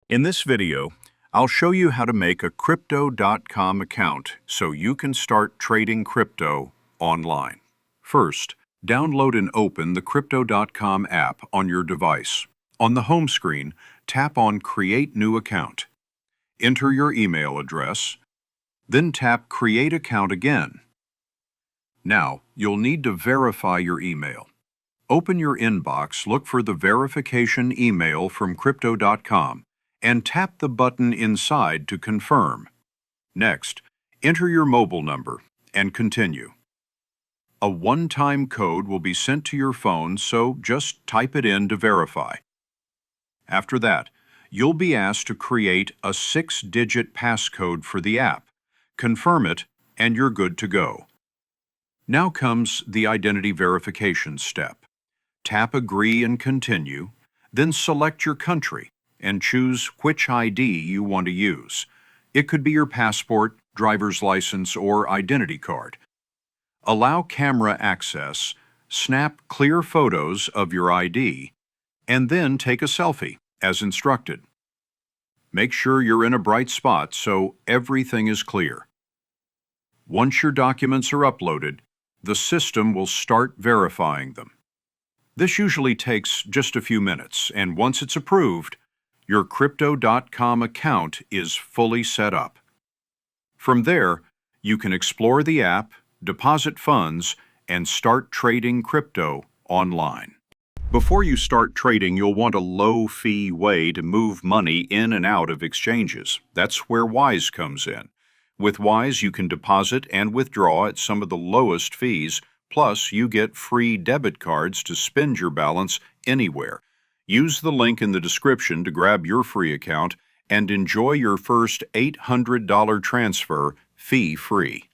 In this video, I'll show you how to make a crypto.com account so you can start trading crypto online. First, download and open the crypto.com app on your device. On the home screen, tap on Create New Account. Enter your email address, then tap Create Account again. Now, you'll need to verify your email. Open your inbox, look for the verification email from crypto.com, and tap the button inside to confirm. Next, enter your mobile number and continue. A one-time code will be sent to your phone, so just type it in to verify. After that, you'll be asked to create a 6-digit passcode for the app. Confirm it, and you're good to go. Now comes the identity verification step. Tap Agree and Continue, then select your country and choose which ID you want to use. It could be your passport, driver's license, or identity card. Allow camera access, snap clear photos of your ID, and then take a selfie, as instructed. Make sure you're in a bright spot so everything is clear. Once your documents are uploaded, the system will start verifying them. This usually takes just a few minutes, and once it's approved, your crypto.com account is fully set up. From there, you can explore the app, deposit funds, and start trading crypto online. Before you start trading, you'll want a low-fee way to move money in and out of exchanges. That's where Wise comes in. With Wise, you can deposit and withdraw at some of the lowest fees, plus you get free debit cards to spend your balance anywhere. Use the link in the description to grab your free account and enjoy your first $800 transfer fee-free.